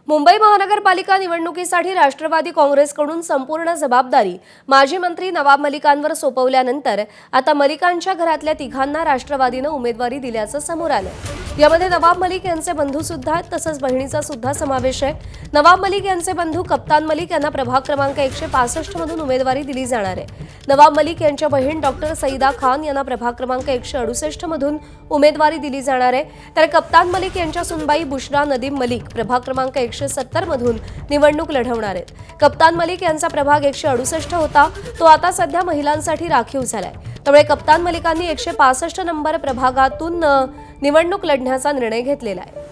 मुंबई महानगरपालिका निवडणुकीसाठी राष्ट्रवादी काँग्रेसकडून संपूर्ण जबाबदारी माजी मंत्री नवाब मलिकांवर सोपवल्यानंतर आता मलिकांच्या घरातल्या तिघांना राष्ट्रवादीनं उमेदवारी दिल्याचं समोर आलं। यामध्ये नवाब मलिक यांचे बंधू सुद्धा आहेत, तसंच बहिणीचा सुद्धा समावेश आहे। नवाब मलिक यांचे बंधू कप्तान मलिक यांना प्रभाग क्रमांक 165 मधून उमेदवारी दिली जाणार आहे। नवाब मलिक यांच्या बहीण डॉक्टर सईदा खान यांना प्रभाग क्रमांक 168 मधून उमेदवारी दिली जाणार आहे, तर कप्तान मलिक यांच्या सुनबाई बुशरा नदीम मलिक प्रभाग क्रमांक 170 मधून निवडणूक लढवणार आहेत। कप्तान मलिक यांचा प्रभाग 168 होता, तो आता सध्या महिलांसाठी राखीव झालाय। त्यामुळे कप्तान मलिकांनी 165 नंबर प्रभागातून निवडणूक लढण्याचा निर्णय घेतलेला आहे।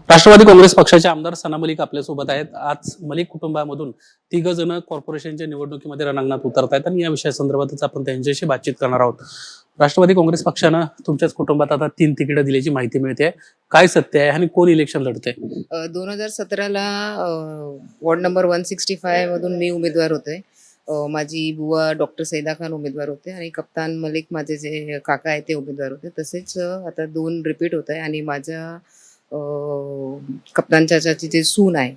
राष्ट्रवादी काँग्रेस पक्षाचे आमदार सना मलिक आपल्यासोबत आहेत। आज मलिक कुटुंबामधून 3 जण कॉर्पोरेशनच्या निवडणुकीमध्ये रणांगणात उतरत आहेत आणि या विषयासंदर्भातच आपण त्यांच्याशी बातचीत करणार आहोत। राष्ट्रवादी काँग्रेस पक्षानं तुमच्याच कुटुंबात आता 3 तिकीटं दिल्याची माहिती मिळते, काय सत्य आहे आणि कोण इलेक्शन लढते? 2017ला वॉर्ड नंबर 165 मधून मी उमेदवार होते। माझी बुवा डॉक्टर सईदा खान उमेदवार होते आणि कप्तान मलिक माझे जे काका आहेत ते उमेदवार होते। तसेच आता 2 रिपीट होत आहे आणि माझ्या कप्तान चाचाची जे सून आहे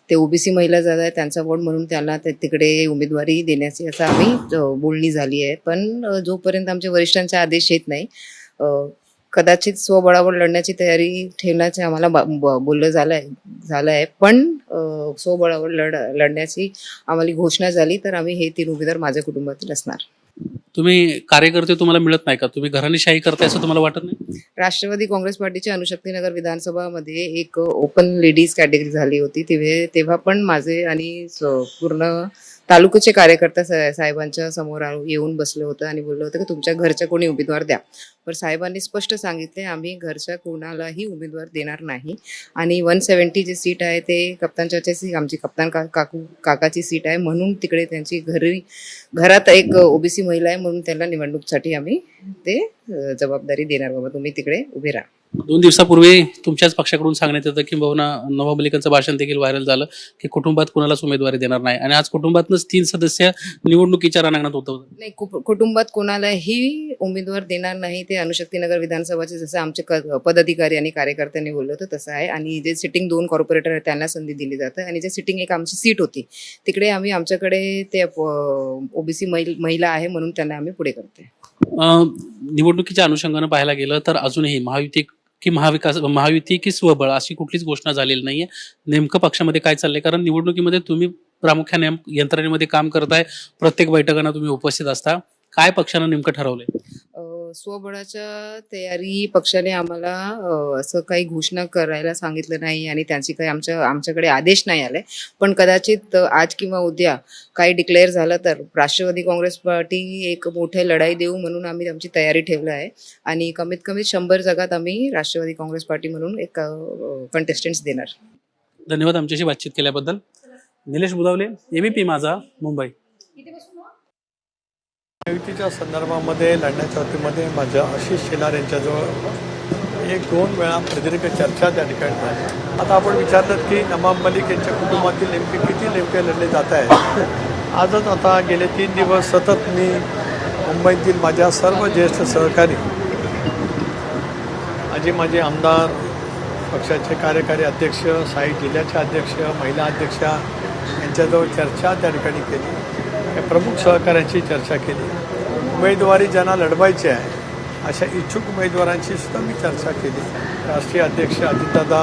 ते ओबीसी महिला जात आहे, त्यांचा वॉर्ड म्हणून त्यांना तिकडे उमेदवारी देण्याची असं आम्ही बोलणी झाली आहे। पण जोपर्यंत आमच्या वरिष्ठांचा आदेश येत नाही, कदाचित स्वबळावर लढण्याची तयारी ठेवण्याचे आम्हाला बोललं झालं आहे। पण स्वबळावर लढण्याची आम्हाला घोषणा झाली तर आम्ही हे 3 उमेदवार माझ्या कुटुंबातील असणार। तुम्ही कार्यकर्ते तुम्हाला मिळत नाही का? तुम्ही घराणेशाही करताय असं तुम्हाला वाटत नाही? राष्ट्रवादी काँग्रेस पार्टीच्या अणुशक्तीनगर विधानसभामध्ये एक ओपन लेडीज कॅटेगरी झाली होती, तेव्हा पण माझे आणि पूर्ण तालुक्याचे कार्यकर्ते साहेबांच्या समोर येऊन बसले होते आणि बोललं होतं की तुमच्या घरच्या कोणी उमेदवार द्या। पण साहेबांनी स्पष्ट सांगितले आम्ही घरच्या कोणालाही उमेदवार देणार नाही आणि 170 जे सीट आहे ते कप्तान चाचाची, आमची कप्तान काकाची सीट आहे, म्हणून तिकडे त्यांची घरात एक ओबीसी महिला आहे म्हणून त्यांना निवडणुकीसाठी आम्ही ते जबाबदारी देणार, बाबा तुम्ही तिकडे उभे राहा। 2 दिवसापूर्वी तुमच्याच पक्षाकडून सांगण्यात येतं की नवाब मलिकांचं भाषण देखील व्हायरल झालं की कुटुंबात कुणालाच उमेदवारी देणार नाही आणि आज कुटुंबातच 3 सदस्य निवडणुकीच्या रणांगणात होतं। नाही, कुटुंबात कोणालाही उमेदवार देणार नाही, ते अणुशक्तीनगर विधानसभाचे जसं आमचे पदाधिकारी आणि कार्यकर्त्यांनी बोललं होतं तसं आहे। आणि जे सिटिंग 2 कॉर्पोरेटर आहेत त्यांना संधी दिली जाते आणि जे सिटिंग एक आमची सीट होती तिकडे आमच्याकडे ते ओबीसी महिला आहे म्हणून त्यांना आम्ही पुढे करते। निवडणुकीच्या अनुषंगानं पाहायला गेलं तर अजूनही महायुती की स्वबळ अशी कुठलीच घोषणा झालेली नाहीये। नेमकं पक्षामध्ये काय चाललंय? कारण निवडणुकीमध्ये तुम्ही प्रामुख्याने यंत्रणेमध्ये काम करताय, प्रत्येक बैठकांना तुम्ही उपस्थित असता, काय पक्षानं नेमकं ठरवलंय? स्वबळाच्या तयारी पक्षाने आम्हाला असं काही घोषणा करायला सांगितलं नाही आणि त्यांची काही आमच्याकडे आदेश नाही आले। पण कदाचित आज किंवा उद्या काही डिक्लेअर झालं तर राष्ट्रवादी काँग्रेस पार्टी एक मोठी लढाई देऊ म्हणून आम्ही आमची तयारी ठेवली आहे आणि कमीत कमी 100 जागात आम्ही राष्ट्रवादी काँग्रेस पार्टी म्हणून एक कंटेस्टंट्स देणार। धन्यवाद आमच्याशी बातचीत केल्याबद्दल। निलेश बुधावले, एबीपी माझा, मुंबई। महायुतीच्या संदर्भामध्ये लढण्याच्या बाबतीमध्ये माझ्या आशिष शेलार यांच्याजवळ 1-2 वेळा प्रदीर्घ चर्चा त्या ठिकाणी झाली। आता आपण विचारलं की नवाब मलिक यांच्या कुटुंबातील नेमके लढले जात आहेत। आजच आता गेले 3 दिवस सतत मी मुंबईतील माझ्या सर्व ज्येष्ठ सहकारी, माझे आमदार, पक्षाचे कार्यकारी अध्यक्ष, साई जिल्ह्याचे अध्यक्ष, महिला अध्यक्षा यांच्याजवळ चर्चा त्या ठिकाणी केली, प्रमुख सहकाऱ्यांची चर्चा केली। उमेदवारी ज्यांना लढवायची आहे अशा इच्छुक उमेदवारांची सुद्धा मी चर्चा केली। राष्ट्रीय अध्यक्ष अजितदादा,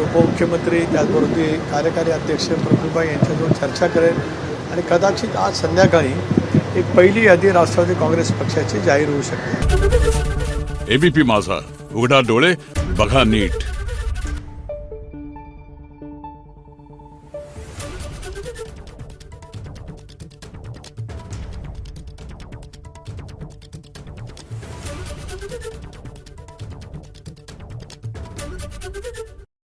उपमुख्यमंत्री, त्याचबरोबर कार्यकारी अध्यक्ष प्रफुल्लभाई यांच्याजवळ चर्चा करेल आणि कदाचित आज संध्याकाळी एक पहिली यादी राष्ट्रवादी काँग्रेस पक्षाची जाहीर होऊ शकते। एबीपी माझा, उघडा डोळे बघा नीट।